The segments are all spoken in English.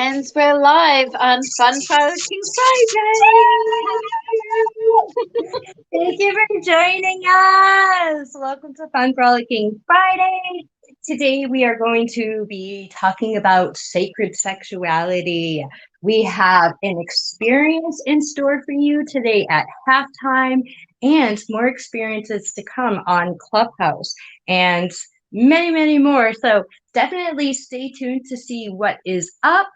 And we're live on Fun Frolicking Friday. Thank you for joining us. Welcome to Fun Frolicking Friday. Today we are going to be talking about sacred sexuality. We have an experience in store for you today at halftime and more experiences to come on Clubhouse and many, many more. So definitely stay tuned to see what is up.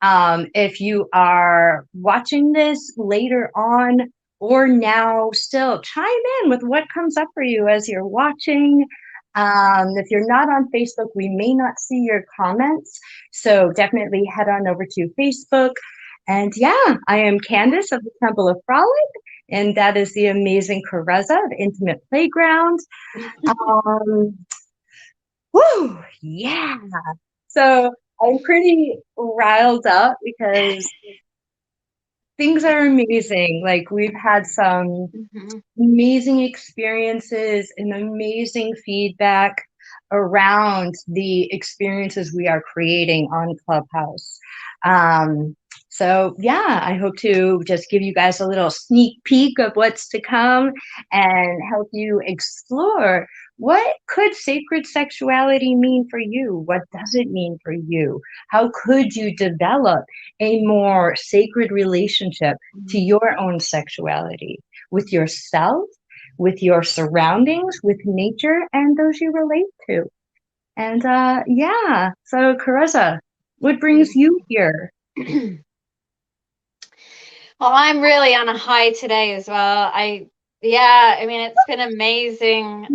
If you are watching this later on, or now still chime in with what comes up for you as you're watching. If you're not on Facebook, we may not see your comments. So definitely head on over to Facebook. And yeah, I am Candace of the Temple of Frolic, and that is the amazing Karezza of Intimate Playground. Woo, yeah. So I'm pretty riled up because things are amazing. Like we've had some amazing experiences and amazing feedback around the experiences we are creating on Clubhouse. So yeah, I hope to just give you guys a little sneak peek of what's to come and help you explore what could sacred sexuality mean for you? What does it mean for you? How could you develop a more sacred relationship to your own sexuality with yourself, with your surroundings, with nature, and those you relate to? And yeah, so Karezza, what brings you here? Well, I'm really on a high today as well. It's been amazing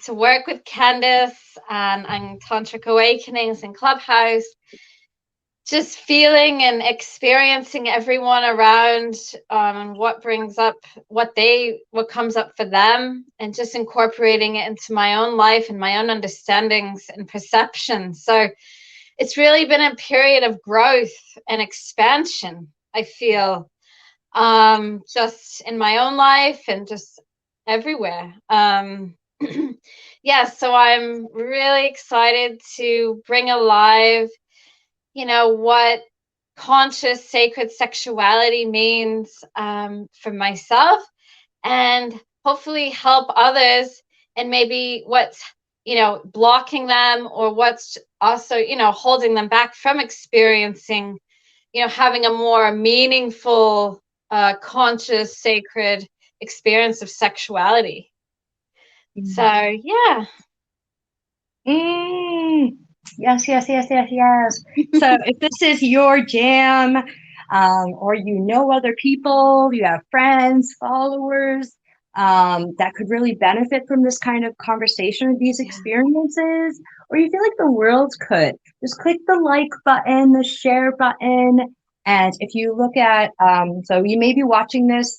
to work with Candace and Tantric Awakenings in Clubhouse. Just feeling and experiencing everyone around and what brings up what comes up for them, and just incorporating it into my own life and my own understandings and perceptions. So it's really been a period of growth and expansion, I feel, just in my own life and just everywhere. So I'm really excited to bring alive what conscious sacred sexuality means for myself, and hopefully help others, and maybe what's blocking them, or what's also holding them back from experiencing having a more meaningful conscious sacred experience of sexuality. So yeah. Yes. So if this is your jam, or you know other people, you have friends, followers, that could really benefit from this kind of conversation, these experiences, or you feel like the world could, just click the like button, the share button. And if you look at, so you may be watching this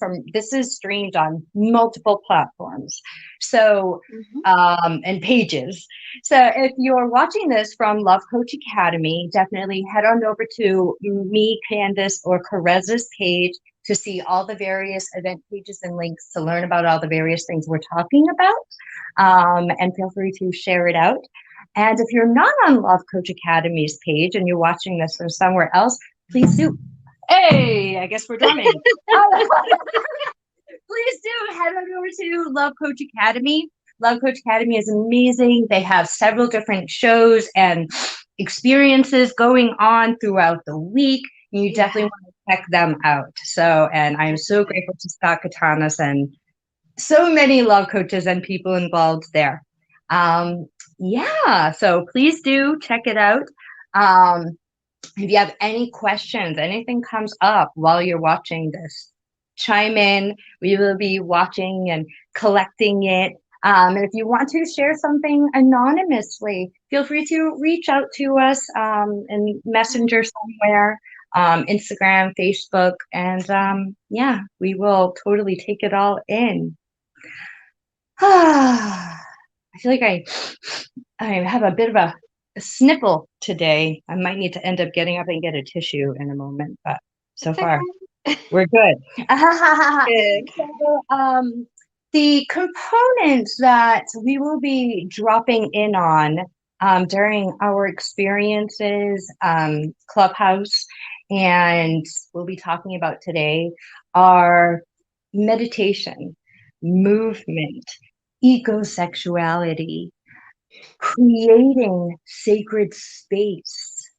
is streamed on multiple platforms. So, and pages. So if you're watching this from Love Coach Academy, definitely head on over to me, Candace, or Karezza's page to see all the various event pages and links to learn about all the various things we're talking about. And feel free to share it out. And if you're not on Love Coach Academy's page and you're watching this from somewhere else, please do. Hey, I guess we're drumming. Please do head on over to Love Coach Academy. Love Coach Academy is amazing. They have several different shows and experiences going on throughout the week. You definitely want to check them out. So, and I am so grateful to Scott Katanas and so many love coaches and people involved there. So please do check it out. If you have any questions, anything comes up while you're watching this, chime in. We will be watching and collecting it. And if you want to share something anonymously, feel free to reach out to us in Messenger somewhere, Instagram, Facebook, and we will totally take it all in. I feel like I have a bit of a sniffle today. I might need to end up getting up and get a tissue in a moment, but so far we're good. So, the components that we will be dropping in on during our experiences, Clubhouse, and we'll be talking about today are meditation, movement, ecosexuality, creating sacred space.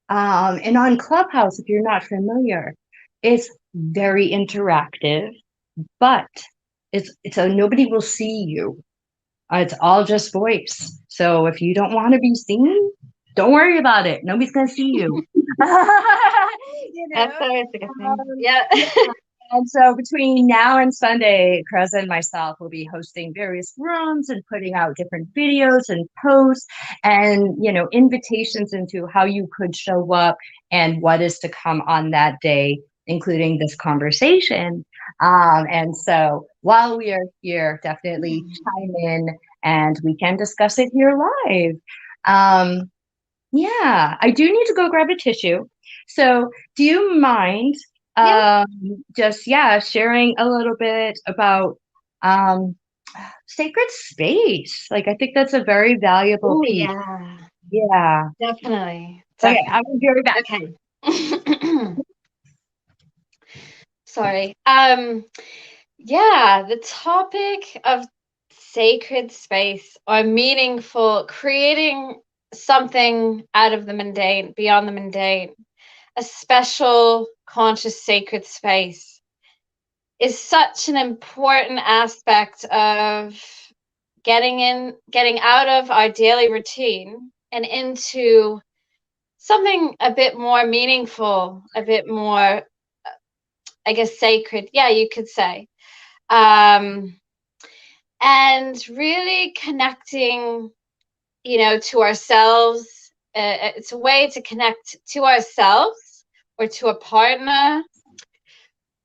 And on Clubhouse, if you're not familiar, it's very interactive, but it's a nobody will see you. It's all just voice. So if you don't want to be seen, don't worry about it. Nobody's gonna see you. That's always a good thing. Yeah. Yeah. And so between now and Sunday, Karezza and myself will be hosting various rooms and putting out different videos and posts and, invitations into how you could show up and what is to come on that day, including this conversation. And so while we are here, definitely chime in and we can discuss it here live. Yeah, I do need to go grab a tissue. So do you mind just sharing a little bit about um sacred space? Like I think that's a very valuable Oh, piece. yeah. Yeah. Definitely. Okay, I will be right back. Okay. Sorry. Yeah, the topic of sacred space or meaningful, creating something out of the mundane, beyond the mundane, a special, conscious, sacred space is such an important aspect of getting out of our daily routine and into something a bit more meaningful, a bit more, I guess, sacred. Yeah, you could say. And really connecting, to ourselves. It's a way to connect to ourselves or to a partner,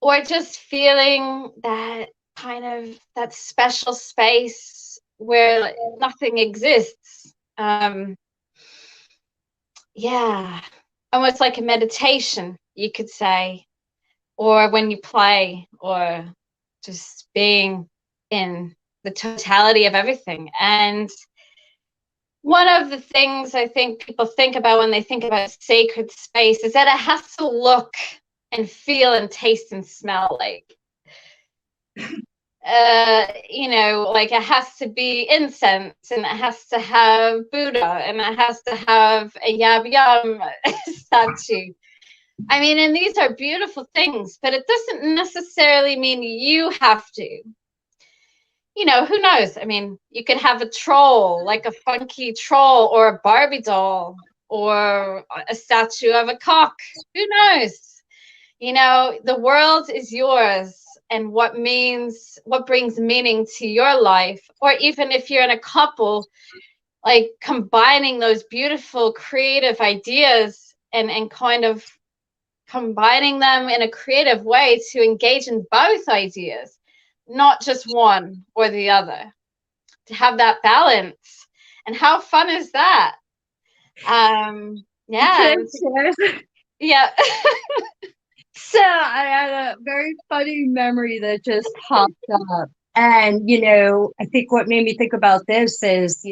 or just feeling that kind of that special space where nothing exists. Yeah, almost like a meditation, you could say, or when you play, or just being in the totality of everything. And one of the things I think people think about when they think about sacred space is that it has to look and feel and taste and smell like, like it has to be incense, and it has to have Buddha, and it has to have a Yab Yum statue. I mean, and these are beautiful things, but it doesn't necessarily mean you have to. Who knows? I mean, you could have a troll, like a funky troll, or a Barbie doll, or a statue of a cock. Who knows? The world is yours, and what brings meaning to your life, or even if you're in a couple, like combining those beautiful creative ideas and kind of combining them in a creative way to engage in both ideas, not just one or the other, to have that balance. And how fun is that? Yeah. Yeah. So I had a very funny memory that just popped up. And, I think what made me think about this is,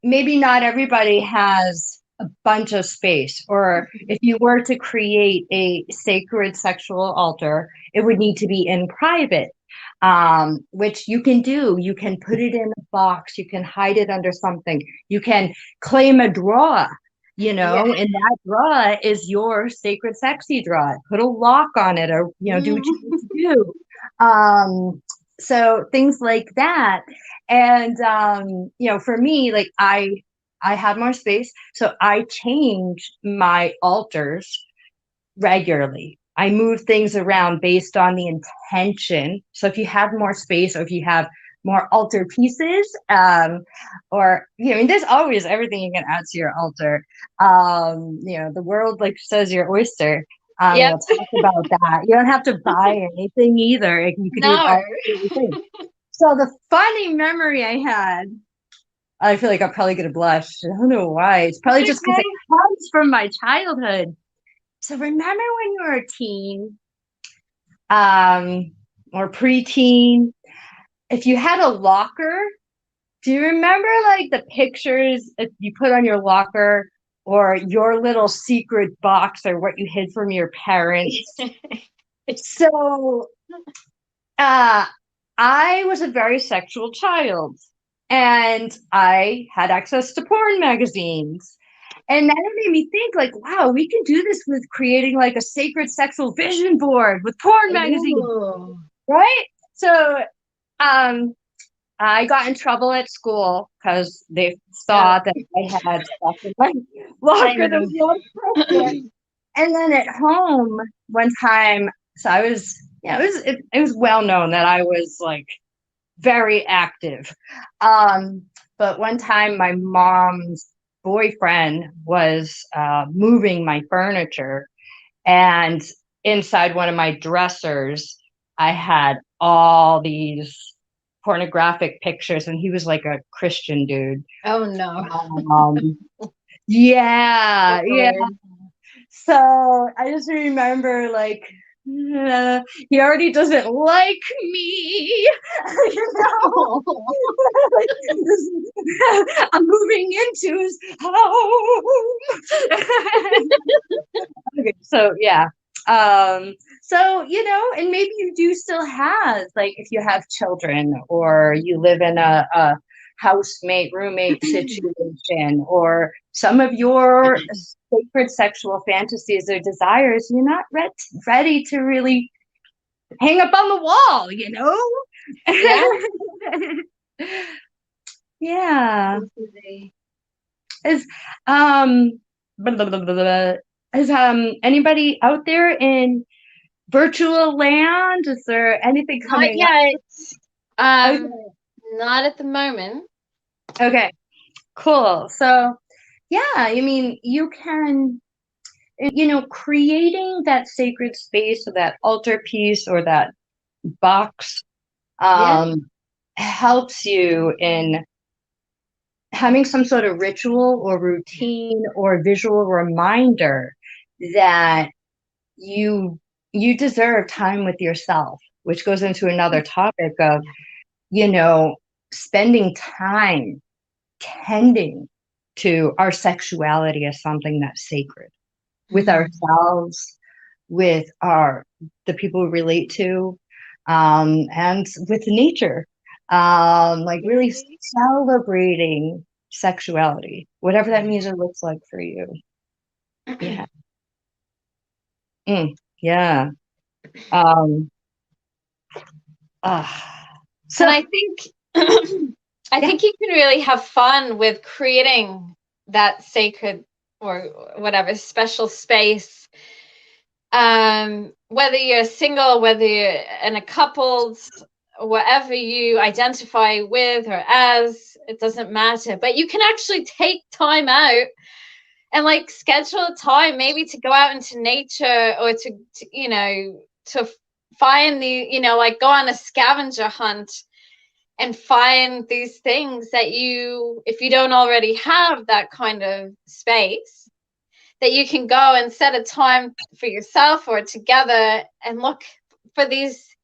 maybe not everybody has a bunch of space, or if you were to create a sacred sexual altar, it would need to be in private, which you can do. You can put it in a box, you can hide it under something, you can claim a drawer. And that drawer is your sacred sexy drawer. Put a lock on it, or do what you need to do. So things like that. And for me, like I have more space, so I change my altars regularly. I move things around based on the intention. So if you have more space, or if you have more altar pieces, or there's always everything you can add to your altar. The world like says your oyster. Yep. We'll talk about that. You don't have to buy anything either. You could use all the things. So the funny memory I had, I feel like I'm probably gonna blush. I don't know why. It's probably just because it comes from my childhood. So remember when you were a teen, or preteen, if you had a locker, Do you remember like the pictures that you put on your locker or your little secret box or what you hid from your parents? So I was a very sexual child and I had access to porn magazines. And that made me think like, wow, we can do this with creating like a sacred sexual vision board with porn magazines, Ooh. right? So um I got in trouble at school because they saw that I had stuff in my locker that was not appropriate. And then at home one time, so I was, it was well known that I was like very active. But one time my mom's boyfriend was moving my furniture, and inside one of my dressers, I had all these pornographic pictures, and he was like a Christian dude. Oh no. Yeah, yeah. So I just remember like, he already doesn't like me. You know? I'm moving into his home. Okay, so yeah. So, and maybe you do still have, like, if you have children or you live in a housemate, roommate situation, or some of your sacred sexual fantasies or desires, you're not ready to really hang up on the wall, Yeah. Yeah. Is is anybody out there in virtual land? Is there anything coming Not yet. up? Not at the moment. Okay, cool. So yeah, I mean, you can, creating that sacred space or that altar piece or that box helps you in having some sort of ritual or routine or visual reminder that you deserve time with yourself, which goes into another topic of, spending time tending to our sexuality as something that's sacred with ourselves, with the people we relate to, and with nature. Like really celebrating sexuality, whatever that means or looks like for you. Yeah. Yeah. So and I think I think you can really have fun with creating that sacred or whatever special space. Whether you're single, whether you're in a couples, whatever you identify with or as, it doesn't matter. But you can actually take time out and like schedule a time maybe to go out into nature or to find like go on a scavenger hunt and find these things that if you don't already have that kind of space, that you can go and set a time for yourself or together and look for these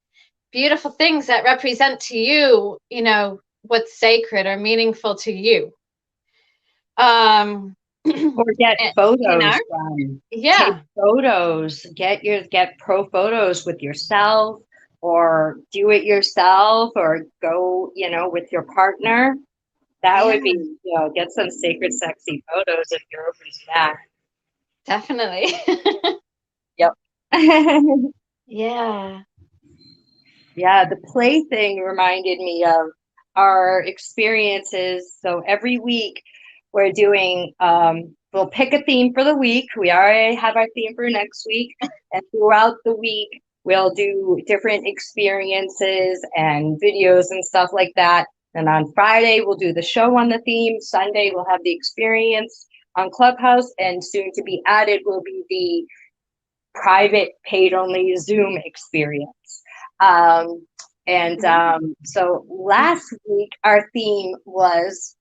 beautiful things that represent to you, what's sacred or meaningful to you. Or get photos done. Yeah. Take photos. Get pro photos with yourself, or do it yourself, or go, with your partner. That would be, get some sacred, sexy photos if you're open to that. Definitely. Yep. Yeah. Yeah, the play thing reminded me of our experiences. So every week we're doing, we'll pick a theme for the week. We already have our theme for next week. And throughout the week, we'll do different experiences and videos and stuff like that. And on Friday, we'll do the show on the theme. Sunday, we'll have the experience on Clubhouse. And soon to be added will be the private paid-only Zoom experience. So last week, our theme was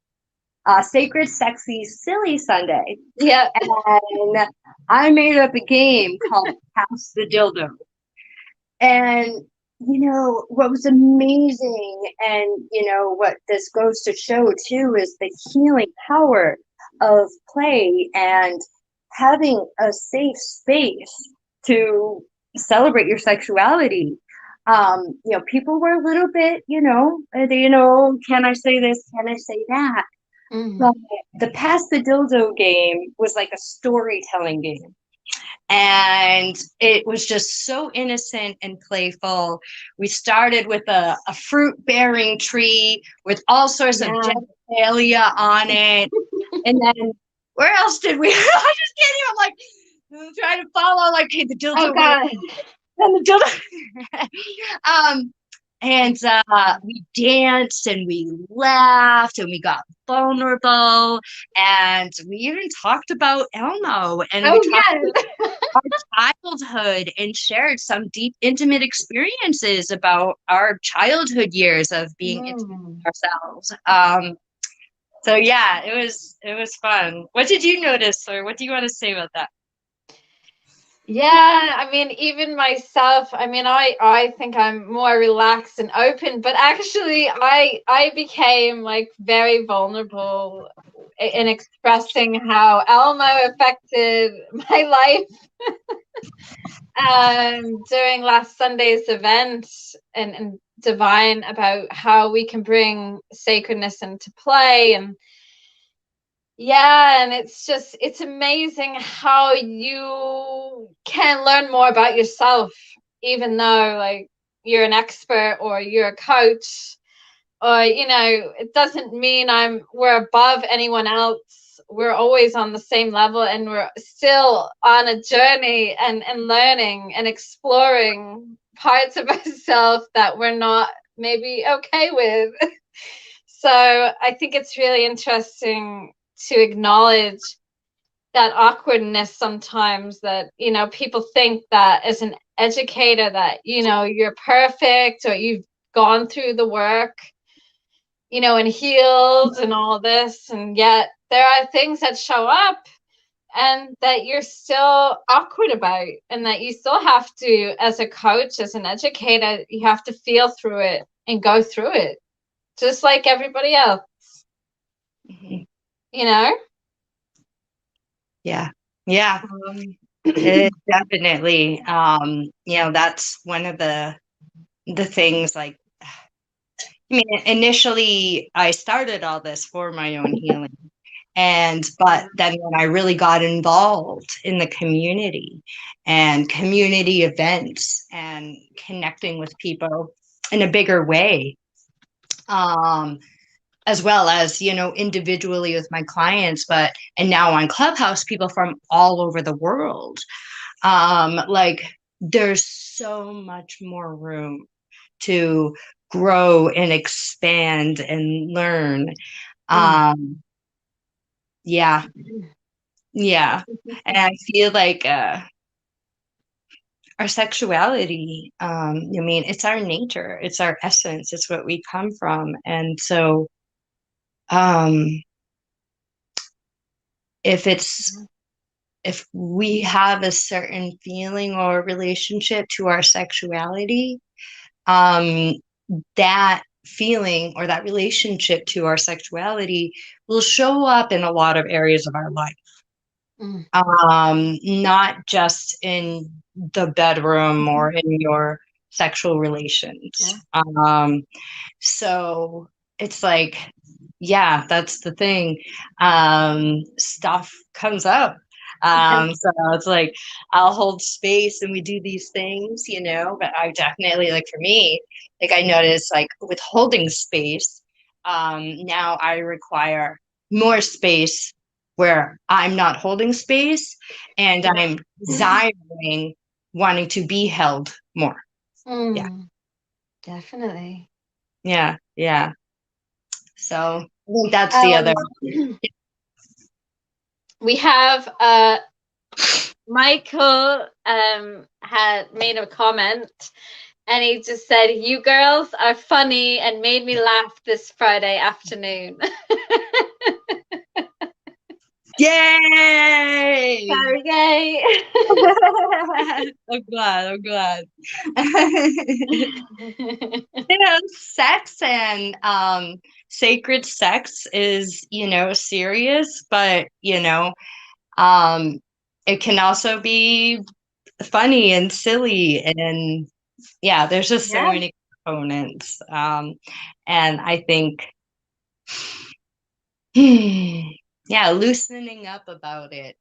Sacred, Sexy, Silly Sunday. Yeah. And I made up a game called Pass the Dildo. And what was amazing, and what this goes to show too, is the healing power of play and having a safe space to celebrate your sexuality. People were a little bit, can I say this? Can I say that? But the Pass the Dildo game was like a storytelling game. And it was just so innocent and playful. We started with a fruit-bearing tree with all sorts of genitalia on it. And then where else did we? I just can't even, like, trying to follow, like, hey, the dildo. Oh, God. And the dildo. And we danced and we laughed and we got vulnerable, and we even talked about Elmo, and we talked about our childhood and shared some deep, intimate experiences about our childhood years of being intimate with ourselves. So yeah, it was fun. What did you notice, or what do you want to say about that? Yeah, I mean, even myself, I mean, I think I'm more relaxed and open, but actually I became like very vulnerable in expressing how Elmo affected my life during last Sunday's event and Divine, about how we can bring sacredness into play. And yeah, and it's amazing how you can learn more about yourself, even though like you're an expert or you're a coach, or it doesn't mean we're above anyone else. We're always on the same level, and we're still on a journey and learning and exploring parts of ourselves that we're not maybe okay with. So I think it's really interesting to acknowledge that awkwardness sometimes, that people think that as an educator that you're perfect, or you've gone through the work and healed and all this, and yet there are things that show up and that you're still awkward about, and that you still have to, as a coach, as an educator, you have to feel through it and go through it just like everybody else. Yeah. Definitely. That's one of the things, like, I mean, initially I started all this for my own healing, but then when I really got involved in the community and community events and connecting with people in a bigger way, as well as individually with my clients, and now on Clubhouse, people from all over the world, like, there's so much more room to grow and expand and learn. Yeah. And I feel like our sexuality, I mean, it's our nature, it's our essence, it's what we come from. And so if we have a certain feeling or relationship to our sexuality, that feeling or that relationship to our sexuality will show up in a lot of areas of our life. Not just in the bedroom or in your sexual relations. So it's like, yeah, that's the thing. Stuff comes up. So it's like, I'll hold space and we do these things, but I definitely, like, for me, like, I notice, like, with holding space, now I require more space where I'm not holding space and I'm desiring wanting to be held more. Definitely. Yeah. So I think that's the other. We have Michael had made a comment, and he just said, "You girls are funny and made me laugh this Friday afternoon." Yay! Yay! I'm glad. Sex and sacred sex is, serious, but it can also be funny and silly, and yeah, there's just so Yeah. many components. And I think yeah, loosening up about it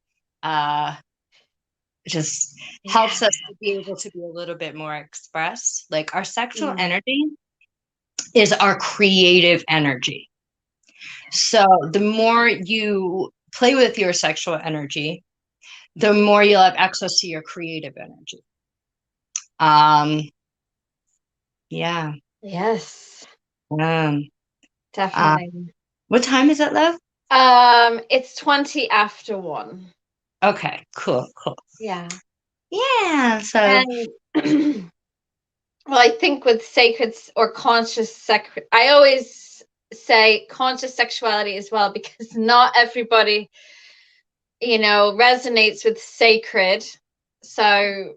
just helps Yeah. us to be able to be a little bit more expressed. Like, our sexual Mm. energy is our creative energy. So the more you play with your sexual energy, the more you'll have access to your creative energy. Um, yeah. Yes, Um, uh, definitely. what time is it, Lev? It's 20 after 1. Okay, cool. Yeah. Yeah, so And well, I think with sacred or conscious I always say conscious sexuality as well, because not everybody, resonates with sacred. So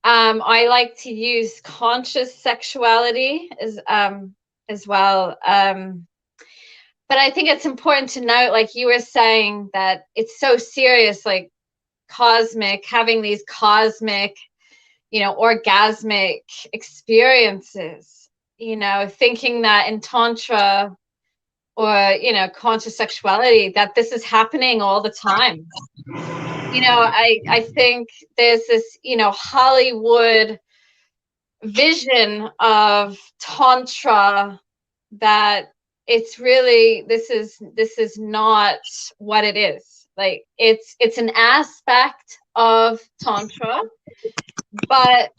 I like to use conscious sexuality as well. But I think it's important to note, like you were saying, that it's so serious, like cosmic, having these cosmic, orgasmic experiences, thinking that in Tantra or, conscious sexuality, that this is happening all the time. I think there's this, Hollywood vision of Tantra that it's really, this is not what it is. Like, it's an aspect of Tantra, but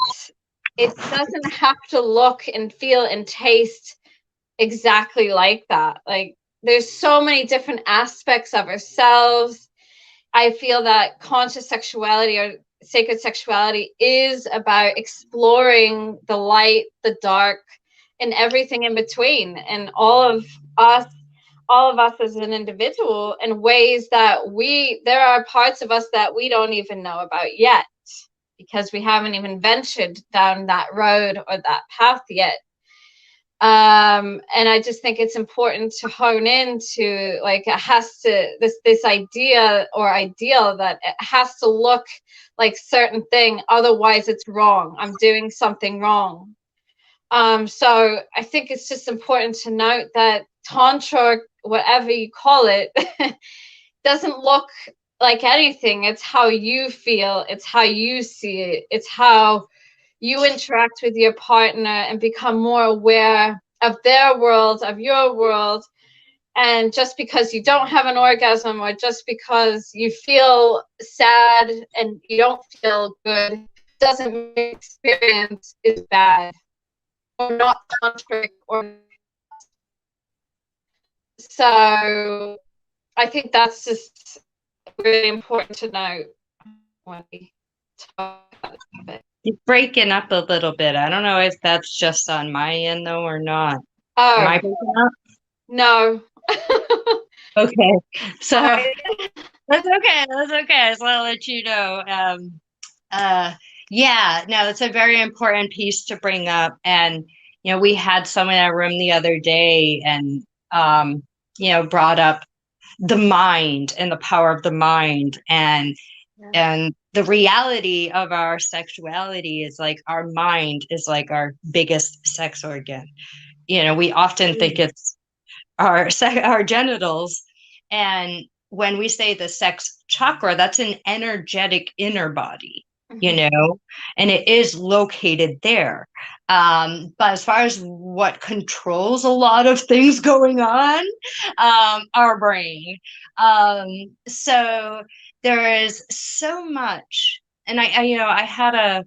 it doesn't have to look and feel and taste exactly like that. Like, there's so many different aspects of ourselves. I feel that conscious sexuality or sacred sexuality is about exploring the light, the dark, and everything in between, and us all of us as an individual, in ways that there are parts of us that we don't even know about yet, because we haven't even ventured down that road or that path yet. And I just think it's important to hone into, like, it has to, this idea or ideal that it has to look like certain thing, otherwise it's wrong. I'm doing something wrong. So I think it's just important to note that Tantra, whatever you call it, doesn't look like anything. It's how you feel, it's how you see it, it's how you interact with your partner and become more aware of their world, of your world. And just because you don't have an orgasm, or just because you feel sad and you don't feel good, doesn't mean the experience is bad or not tantric. Or so I think that's just really important to know when we talk about it. you're breaking up a little bit. I don't know if that's just on my end though or not. Am I Oh, breaking up? no. Okay. So Sorry. that's okay. That's okay. I just want to let you know. Yeah, no, it's a very important piece to bring up. And, we had someone in our room the other day, and, brought up the mind and the power of the mind, and the reality of our sexuality is, like, our mind is like our biggest sex organ. We often think it's our genitals, and when we say the sex chakra, that's an energetic inner body, and it is located there. But as far as what controls a lot of things going on, our brain. So there is so much, and I had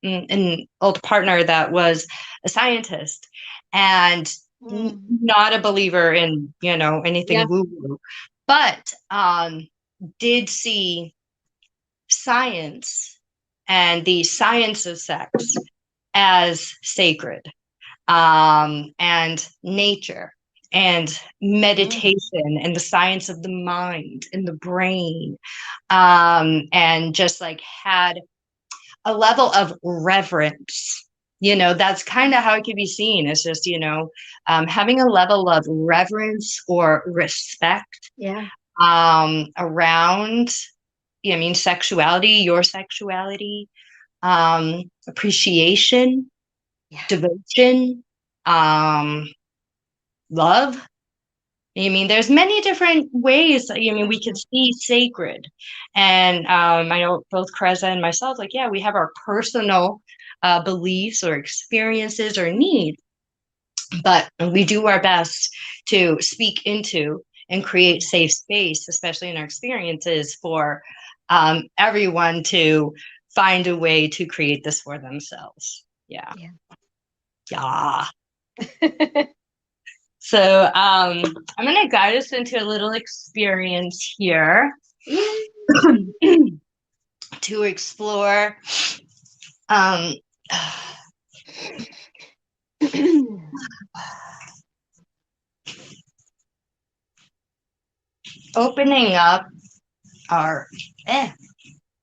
an old partner that was a scientist, and not a believer in anything Yeah. woo woo, but did see science and the science of sex as sacred, and nature and meditation and the science of the mind and the brain, and just like had a level of reverence. That's kind of how it could be seen. It's just, having a level of reverence or respect around, sexuality, your sexuality, appreciation, devotion, love. There's many different ways. We could see sacred, and I know both Karezza and myself, we have our personal beliefs or experiences or needs, but we do our best to speak into and create safe space, especially in our experiences, for everyone to find a way to create this for themselves. Yeah. So I'm going to guide us into a little experience here to explore opening up our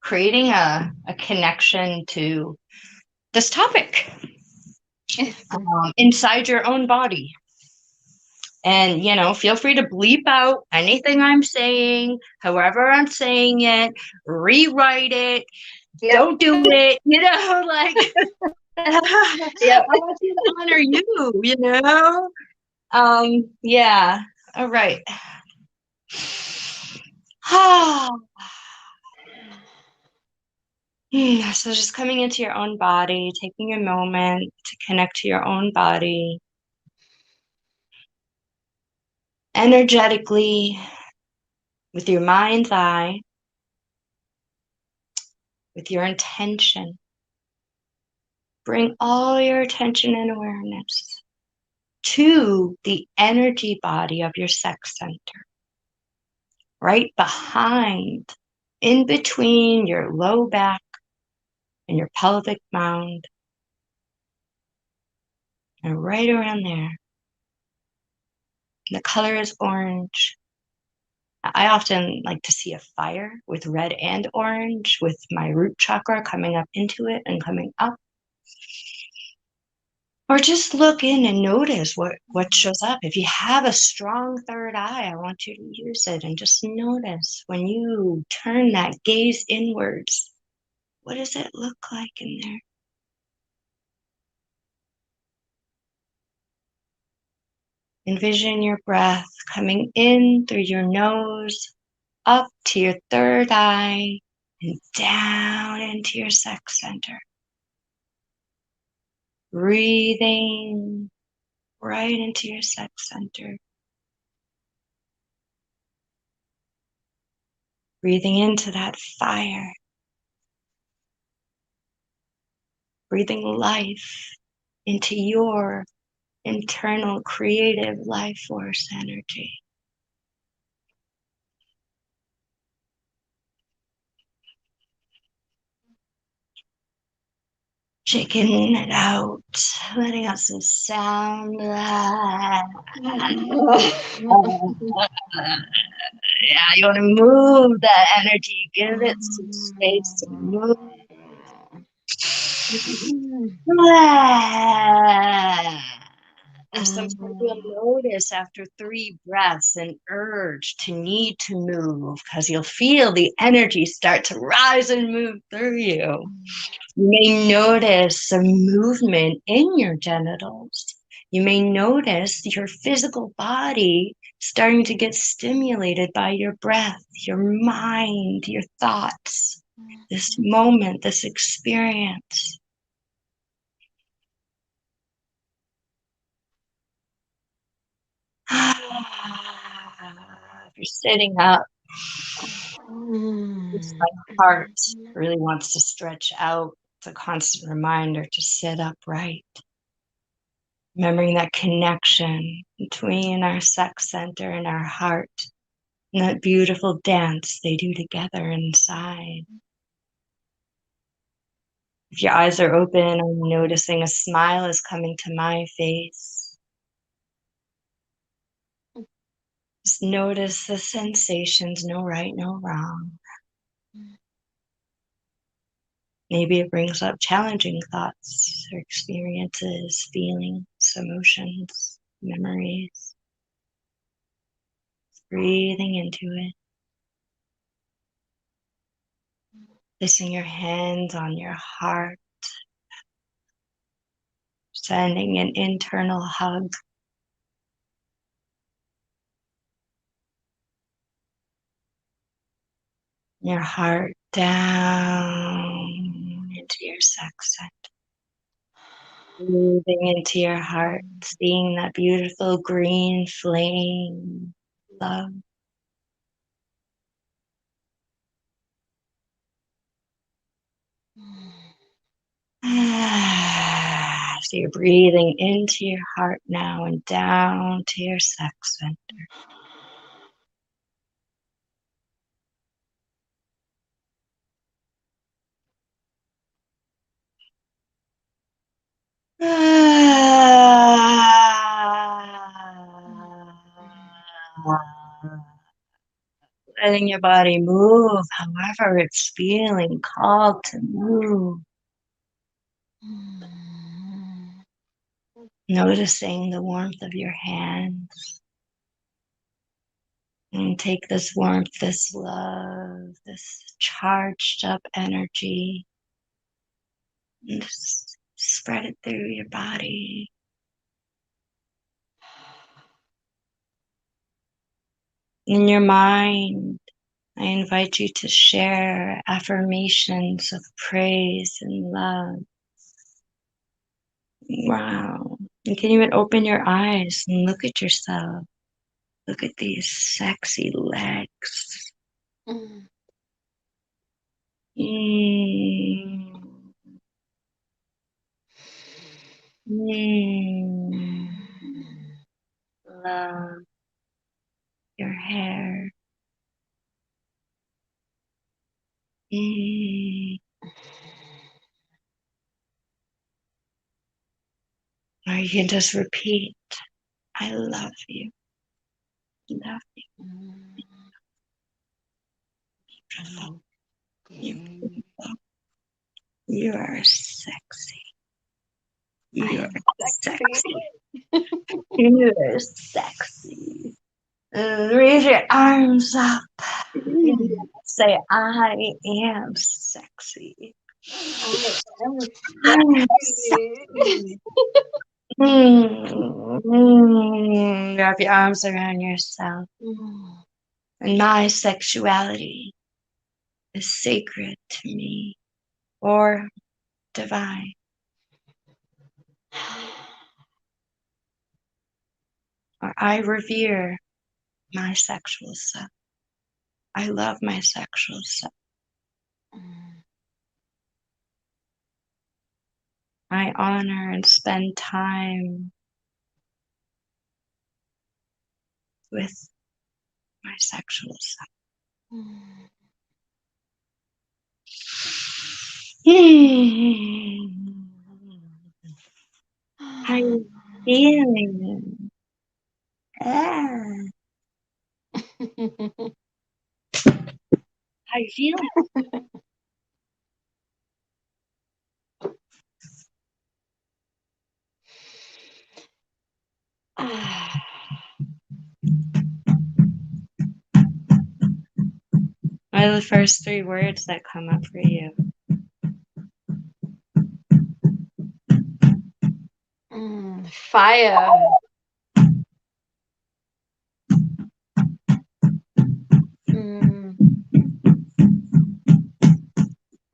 creating a connection to this topic inside your own body. And, feel free to bleep out anything I'm saying, however I'm saying it, rewrite it, don't do it, I want you to honor you, yeah. All right. So just coming into your own body, taking a moment to connect to your own body. Energetically, with your mind's eye, with your intention, bring all your attention and awareness to the energy body of your sex center, right behind, in between your low back and your pelvic mound, and right around there. The color is orange. I often like to see a fire with red and orange, with my root chakra coming up into it and coming up. Or just look in and notice what shows up. If you have a strong third eye, I want you to use it and just notice when you turn that gaze inwards, what does it look like in there? Envision your breath coming in through your nose, up to your third eye, and down into your sex center. Breathing right into your sex center. Breathing into that fire. Breathing life into your internal creative life force energy. Shaking it out, letting out some sound. Yeah, you want to move that energy, give it some space to move. Sometimes you'll notice after 3 breaths an urge to need to move, because you'll feel the energy start to rise and move through you. You may notice a movement in your genitals. You may notice your physical body starting to get stimulated by your breath, your mind, your thoughts, this moment, this experience. If you're sitting up, my heart really wants to stretch out. It's a constant reminder to sit upright. Remembering that connection between our sex center and our heart, and that beautiful dance they do together inside. If your eyes are open, I'm noticing a smile is coming to my face. Just notice the sensations, no right, no wrong. Maybe it brings up challenging thoughts or experiences, feelings, emotions, memories. Breathing into it. Placing your hands on your heart. Sending an internal hug. Your heart down into your sex center. Moving into your heart, seeing that beautiful green flame, love. So you're breathing into your heart now and down to your sex center. Letting your body move however it's feeling called to move. Noticing the warmth of your hands. And take this warmth, this love, this charged up energy, and just spread it through your body. In your mind, I invite you to share affirmations of praise and love. Wow. You can even open your eyes and look at yourself. Look at these sexy legs. Mm. Love your hair. Or you can just repeat, I love you. Love you. You are sexy. You are sexy. You are sexy. Raise your arms up. Say, I am sexy. I am sexy. Wrap your arms around yourself. And my sexuality is sacred to me or divine. Or I revere my sexual self. I love my sexual self. I honor and spend time with my sexual self. How are you feeling? How you feeling? What are the first 3 words that come up for you? Fire.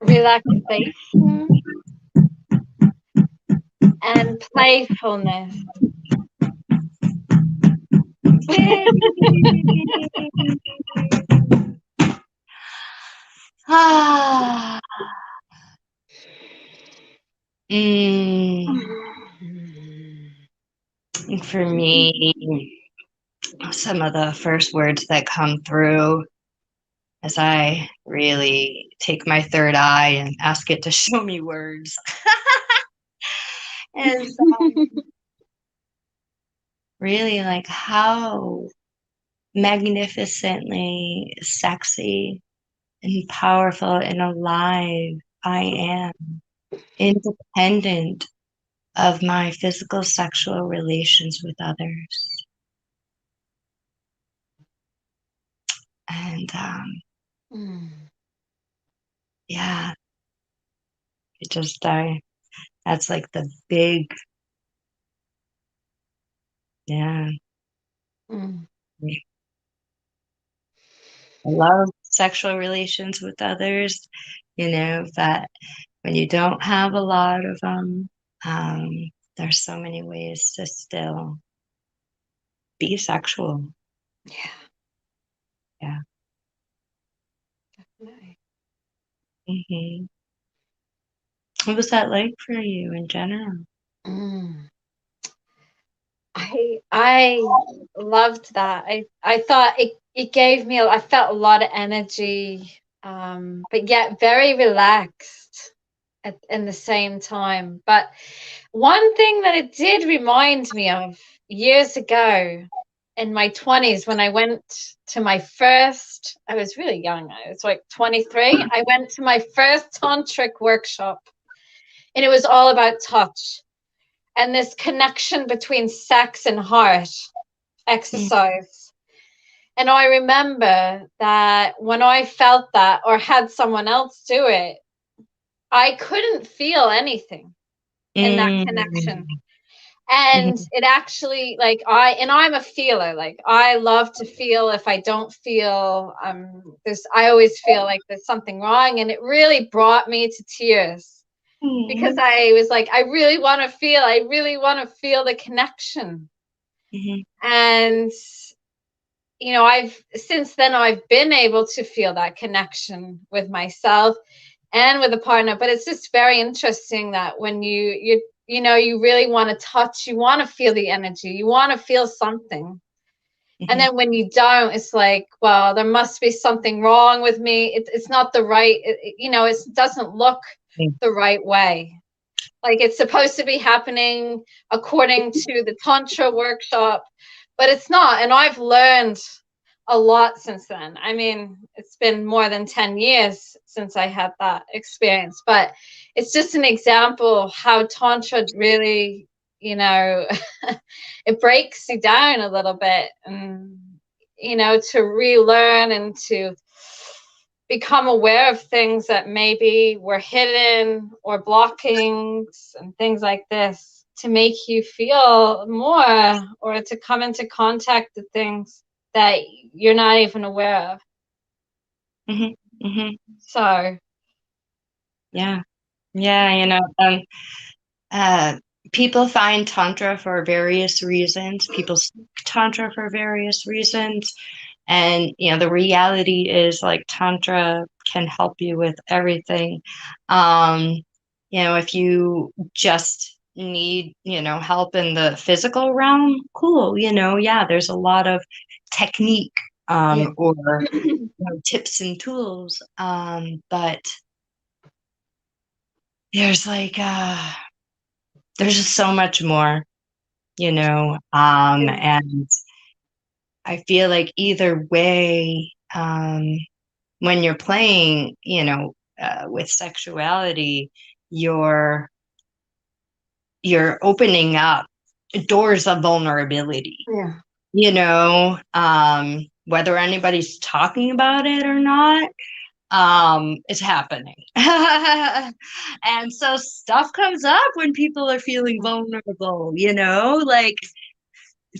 Relaxation and playfulness. For me, some of the first words that come through as I really take my third eye and ask it to show me words is really like how magnificently sexy and powerful and alive I am, independent of my physical sexual relations with others. And yeah, it just that's like the big, yeah. Mm. I love sexual relations with others, but when you don't have a lot of them, there's so many ways to still be sexual. Yeah. Yeah. Definitely. Mm-hmm. What was that like for you in general? Mm. I loved that. I thought it gave me, I felt a lot of energy, but yet very relaxed in the same time. But one thing that it did remind me of years ago in my 20s when I went to my first, I was really young, I was like 23. I went to my first tantric workshop, and it was all about touch and this connection between sex and heart exercise. And I remember that when I felt that or had someone else do it, I couldn't feel anything in that connection. Mm-hmm. And it actually, like, I'm a feeler. Like, I love to feel. If I don't feel, I always feel like there's something wrong. And it really brought me to tears because I was like, I really want to feel. I really want to feel the connection. Mm-hmm. And I've since then I've been able to feel that connection with myself and with a partner. But it's just very interesting that when you really want to touch, you want to feel the energy, you want to feel something. And then when you don't, it's like, well, there must be something wrong with me. It's not the right, it doesn't look the right way. Like it's supposed to be happening according to the Tantra workshop, but it's not. And I've learned a lot since then. I mean, it's been more than 10 years since I had that experience, but it's just an example of how Tantra really, it breaks you down a little bit and, to relearn and to become aware of things that maybe were hidden or blockings and things like this to make you feel more or to come into contact with things that you're not even aware of. Mm-hmm. Mm-hmm. So Yeah. People find Tantra for various reasons. People seek Tantra for various reasons. And, the reality is like Tantra can help you with everything. If you just need, help in the physical realm, cool. Yeah, there's a lot of technique yeah. or tips and tools. But there's like, there's just so much more, and I feel like either way, when you're playing, with sexuality, you're opening up doors of vulnerability, Yeah. whether anybody's talking about it or not, it's happening. And so stuff comes up when people are feeling vulnerable, like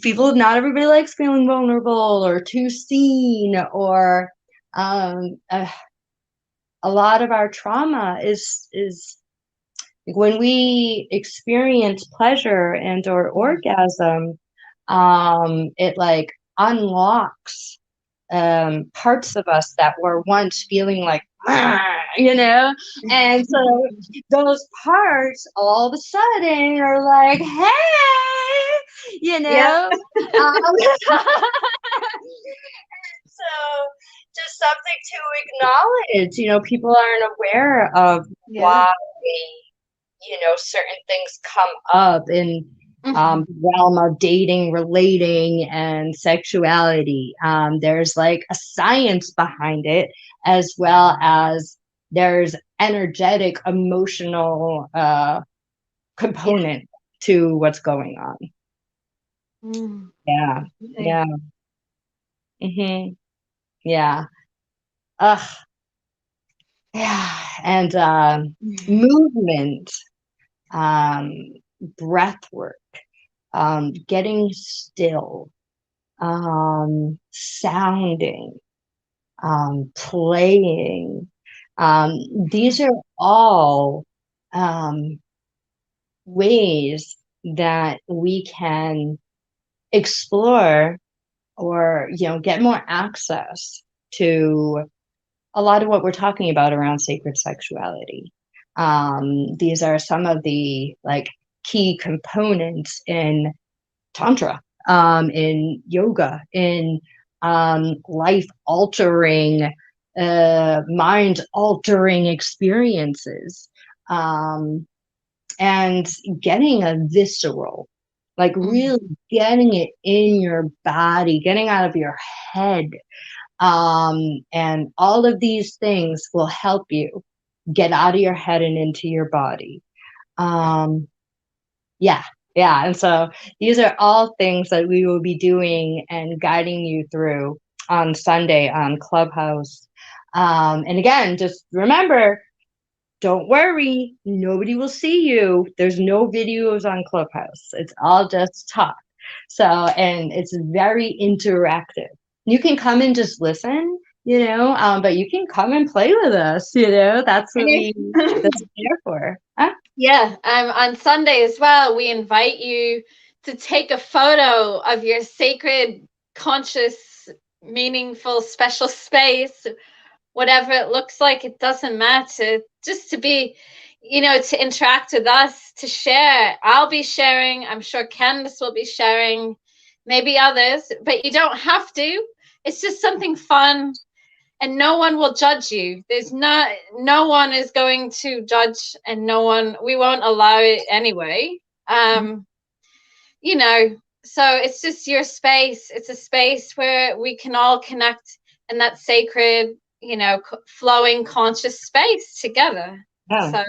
not everybody likes feeling vulnerable or too seen, or um, uh, a lot of our trauma is when we experience pleasure and or orgasm, it like unlocks parts of us that were once feeling like, and so those parts all of a sudden are like, hey, Yeah. so just something to acknowledge. People aren't aware of Yeah. why certain things come up, and realm of dating, relating, and sexuality. There's like a science behind it, as well as there's energetic, emotional component to what's going on. Yeah. Yeah. Yeah. Yeah. And movement, breath work, getting still, sounding, playing. These are all ways that we can explore or, get more access to a lot of what we're talking about around sacred sexuality. These are some of the like key components in Tantra, in yoga, in life altering, mind altering experiences, and getting a visceral, like really getting it in your body, getting out of your head. And all of these things will help you get out of your head and into your body. Yeah. And so these are all things that we will be doing and guiding you through on Sunday on Clubhouse. And again, just remember, don't worry, nobody will see you. There's no videos on Clubhouse. It's all just talk. So, and it's very interactive. You can come and just listen, but you can come and play with us, that's what that's there for. Huh? Yeah, on Sunday as well, we invite you to take a photo of your sacred, conscious, meaningful, special space, whatever it looks like. It doesn't matter. Just to be, to interact with us, to share. I'll be sharing. I'm sure Candace will be sharing, maybe others, but you don't have to. It's just something fun. And no one will judge you. No one is going to judge, and we won't allow it anyway. So it's just your space. It's a space where we can all connect in that sacred, flowing conscious space together. Oh.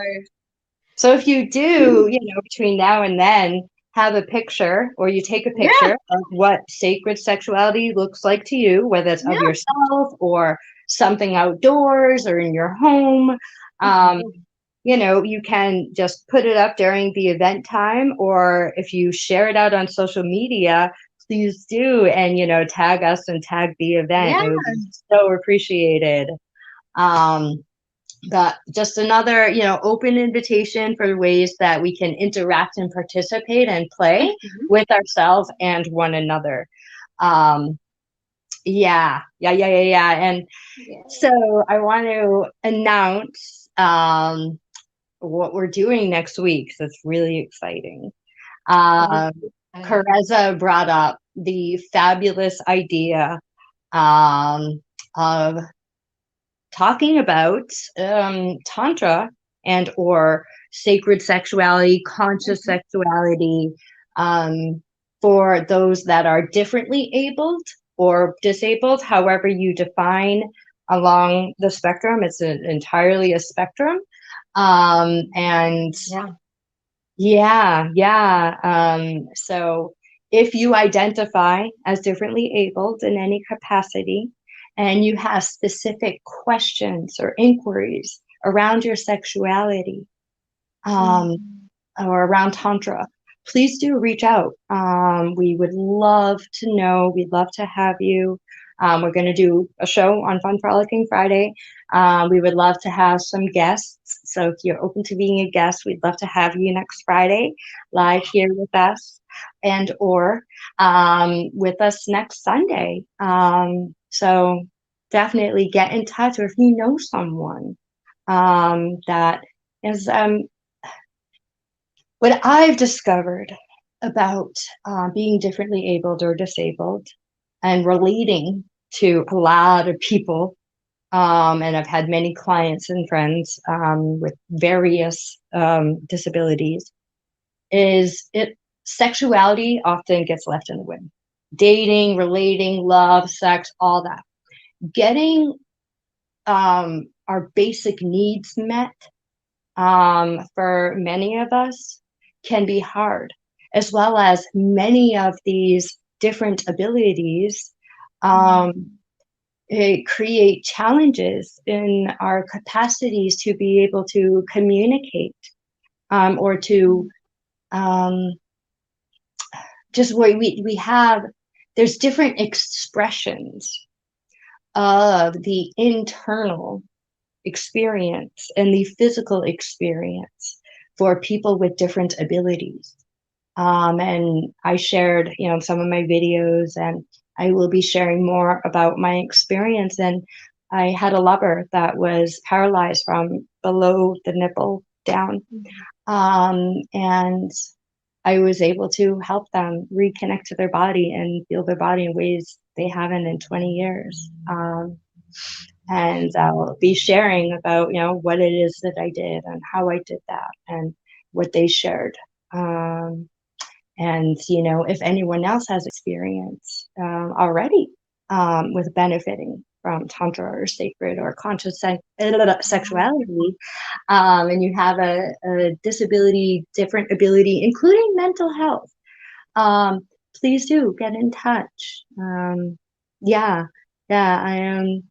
So if you do, between now and then, have a picture, or you take a picture of what sacred sexuality looks like to you, whether it's of yourself or something outdoors or in your home. You can just put it up during the event time, or if you share it out on social media, please do, and tag us and tag the event. It would be so appreciated. But just another, open invitation for ways that we can interact and participate and play with ourselves and one another. Yeah. And so I want to announce what we're doing next week. So it's really exciting. Karezza brought up the fabulous idea of talking about Tantra and or sacred sexuality, conscious sexuality, for those that are differently abled or disabled, however you define along the spectrum. It's entirely a spectrum. So if you identify as differently abled in any capacity, and you have specific questions or inquiries around your sexuality, or around Tantra, please do reach out. We would love to know. We'd love to have you. We're going to do a show on Fun Frolicking Friday. We would love to have some guests. So if you're open to being a guest, we'd love to have you next Friday live here with us, and or with us next Sunday. So definitely get in touch, or if you know someone that is what I've discovered about being differently abled or disabled and relating to a lot of people, and I've had many clients and friends with various disabilities, is it sexuality often gets left in the wind. Dating, relating, love, sex, all that. Getting our basic needs met for many of us can be hard, as well as many of these different abilities create challenges in our capacities to be able to communicate or to just where we have, there's different expressions of the internal experience and the physical experience for people with different abilities. And I shared, some of my videos, and I will be sharing more about my experience. And I had a lover that was paralyzed from below the nipple down. And I was able to help them reconnect to their body and feel their body in ways they haven't in 20 years. And I'll be sharing about, what it is that I did and how I did that and what they shared. And, if anyone else has experience already with benefiting from Tantra or sacred or conscious sexuality, and you have a disability, different ability, including mental health, please do get in touch. I am.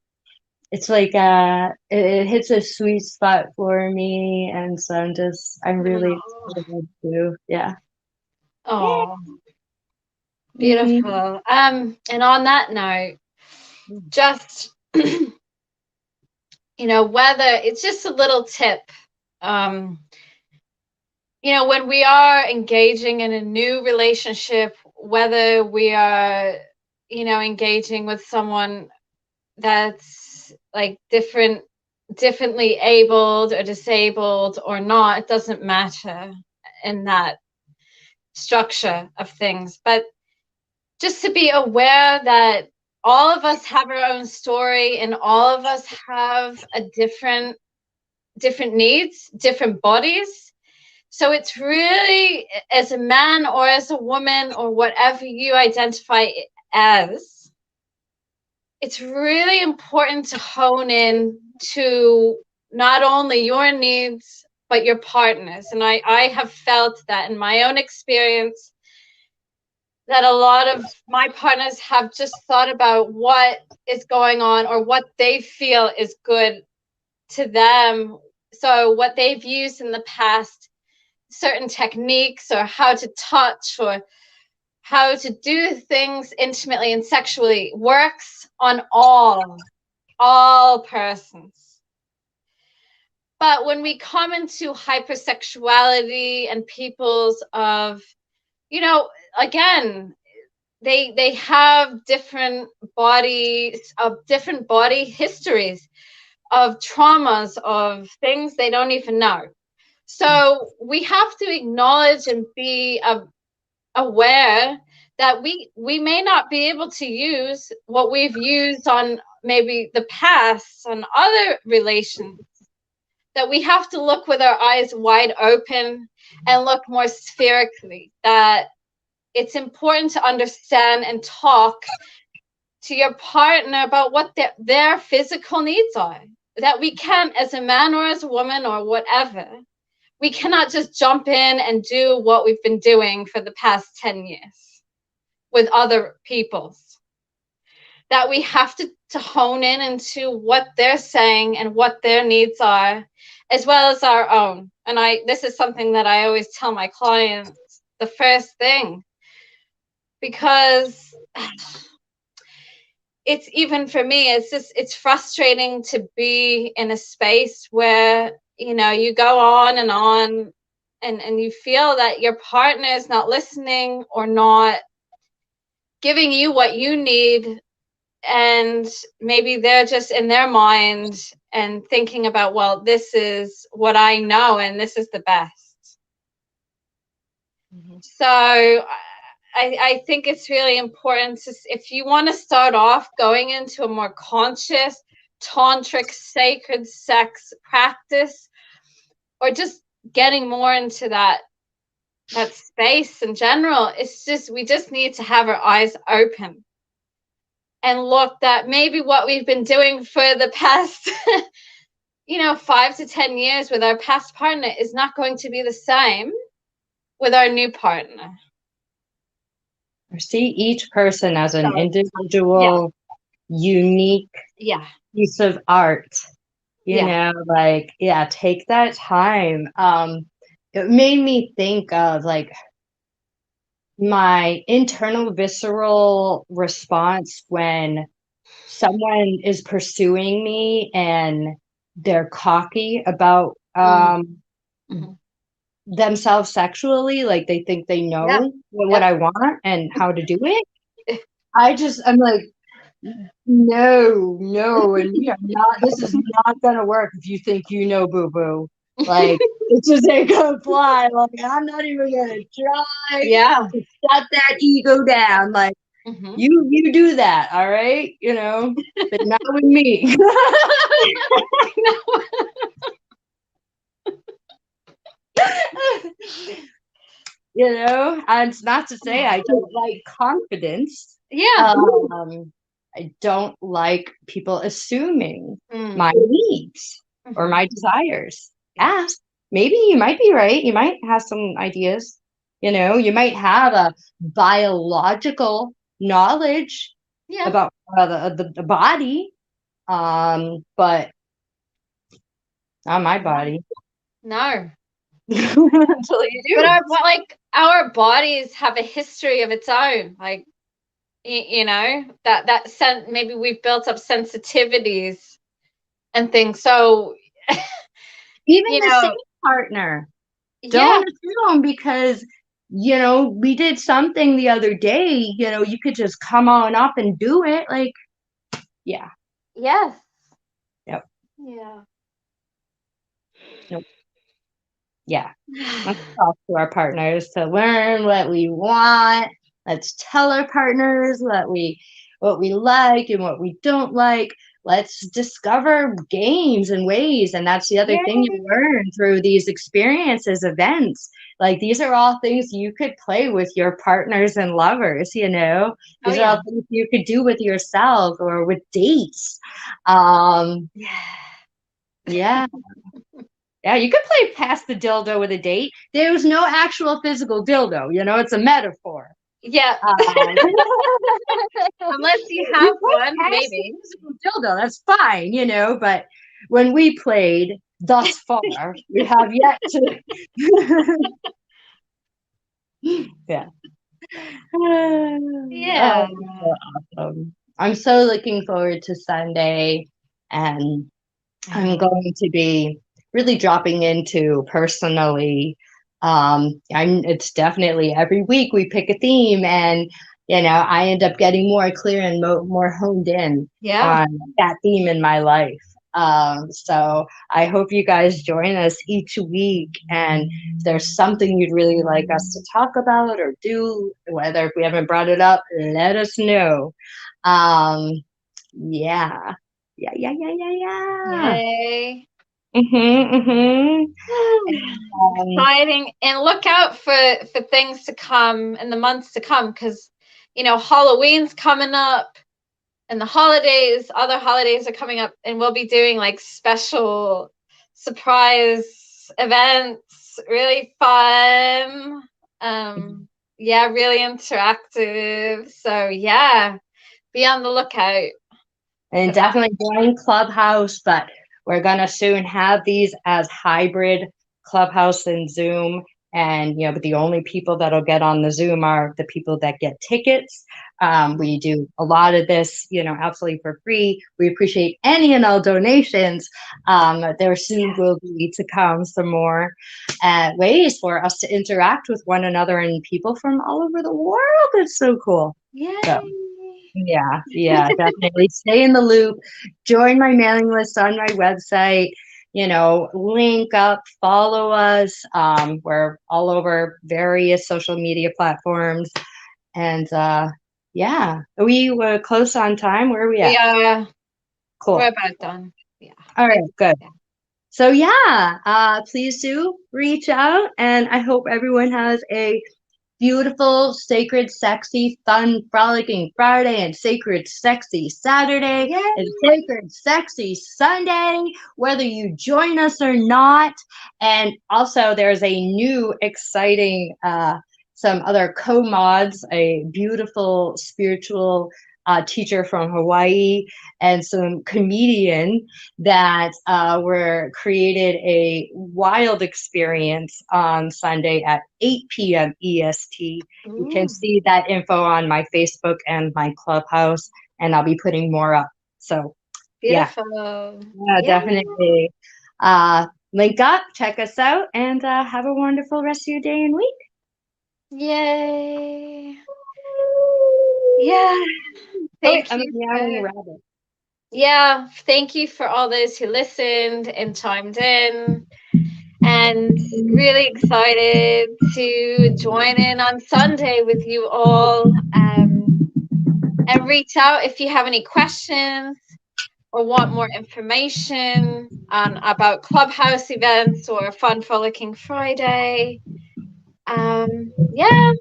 It's like it hits a sweet spot for me, and so I'm really excited to, Oh, beautiful. And on that note, just whether it's just a little tip, when we are engaging in a new relationship, whether we are engaging with someone that's like differently abled or disabled or not, it doesn't matter in that structure of things, but just to be aware that all of us have our own story and all of us have a different needs, different bodies. So it's really, as a man or as a woman or whatever you identify as, it's really important to hone in to not only your needs, but your partners. And I have felt that in my own experience, that a lot of my partners have just thought about what is going on or what they feel is good to them. So what they've used in the past, certain techniques or how to touch or how to do things intimately and sexually, works on all persons. But when we come into hypersexuality and people's of, again, they have different bodies, of different body histories, of traumas, of things they don't even know. So we have to acknowledge and be aware that we may not be able to use what we've used on maybe the past on other relations, that we have to look with our eyes wide open and look more spherically, that it's important to understand and talk to your partner about what their physical needs are, that we can't, as a man or as a woman or whatever, we cannot just jump in and do what we've been doing for the past 10 years with other people's. That we have to hone in into what they're saying and what their needs are, as well as our own. And this is something that I always tell my clients, the first thing, because it's, even for me, it's frustrating to be in a space where, you go on and you feel that your partner is not listening or not giving you what you need. And maybe they're just in their mind and thinking about, well, this is what I know and this is the best. So I think it's really important to, if you want to start off going into a more conscious tantric sacred sex practice, or just getting more into that that space in general. It's just, we just need to have our eyes open and look that maybe what we've been doing for the past 5 to 10 years with our past partner is not going to be the same with our new partner. Or see each person as an So, individual, unique piece of art. You know, like, take that time. It made me think of like my internal visceral response when someone is pursuing me and they're cocky about themselves sexually, like they think they know what I want and how to do it. I'm like, no, and we are not, this is not gonna work if you think you know, boo-boo. Like, it just ain't gonna fly. Like, I'm not even gonna try to shut that ego down. Like, you do that, all right? But not with me. And it's not to say I don't like confidence. I don't like people assuming my needs or my desires. Ask. Maybe you might be right. You might have some ideas. You might have a biological knowledge about the body, but not my body. No. Until you do. But our bodies have a history of its own. Like, that maybe we've built up sensitivities and things. So even the same partner, don't assume because we did something the other day, you could just come on up and do it. Like, Yes. Yep. Yeah. Nope. Yeah. Let's talk to our partners to learn what we want. Let's tell our partners what we like and what we don't like. Let's discover games and ways. And that's the other thing you learn through these experiences, events. Like, these are all things you could play with your partners and lovers, These are all things you could do with yourself or with dates. Yeah, you could play pass the dildo with a date. There's no actual physical dildo, it's a metaphor. Yeah. Unless you have one, maybe. Physical dildo, that's fine, but when we played thus far, we have yet to. Yeah. Yeah. Awesome. I'm so looking forward to Sunday, and I'm going to be really dropping into personally. It's definitely every week we pick a theme, and I end up getting more clear and more honed in on that theme in my life. So I hope you guys join us each week, and if there's something you'd really like us to talk about or do, whether if we haven't brought it up, let us know. Yeah. Yay. Exciting. And look out for things to come in the months to come, because Halloween's coming up and the other holidays are coming up, and we'll be doing like special surprise events, really fun, really interactive. So be on the lookout. And definitely join Clubhouse, but we're going to soon have these as hybrid Clubhouse and Zoom. And, but the only people that'll get on the Zoom are the people that get tickets. We do a lot of this, absolutely for free. We appreciate any and all donations. There soon will be to come some more ways for us to interact with one another and people from all over the world. It's so cool. Yay. So, yeah, definitely stay in the loop. Join my mailing list on my website. Link up, follow us. We're all over various social media platforms. And we were close on time. Where are we at? Yeah. Cool. We're about done. Yeah. All right, good. So yeah, please do reach out, and I hope everyone has a beautiful, sacred, sexy, fun, frolicking Friday, and sacred, sexy Saturday, and sacred, sexy Sunday, whether you join us or not. And also, there's a new, exciting, some other co-mods, a beautiful spiritual teacher from Hawaii, and some comedian that were created a wild experience on Sunday at 8 p.m. EST. You can see that info on my Facebook and my Clubhouse, and I'll be putting more up. So beautiful. Yeah, definitely. Link up, check us out, and have a wonderful rest of your day and week. Yay. Yeah. Thank you. Meowing rabbit. Yeah, thank you for all those who listened and chimed in, and really excited to join in on Sunday with you all. And reach out if you have any questions or want more information about Clubhouse events or Fun Frolicking Friday. Yeah.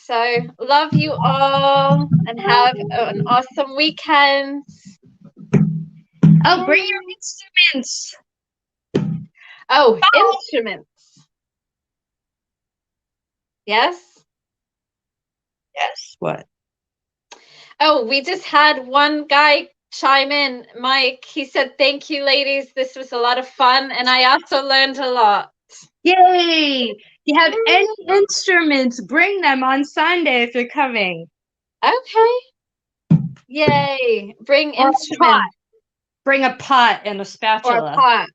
So love you all and have an awesome weekend. Oh, bring your instruments. Oh, instruments. Yes? Yes, what? Oh, we just had one guy chime in, Mike. He said, "Thank you, ladies. This was a lot of fun, and I also learned a lot." Yay! If you have any instruments, bring them on Sunday if you're coming. Okay. Yay. Bring instruments. Bring a pot and a spatula. Or a pot.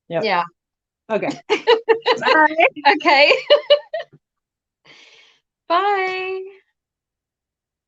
Yep. Yeah. Okay. Bye. Okay. Bye.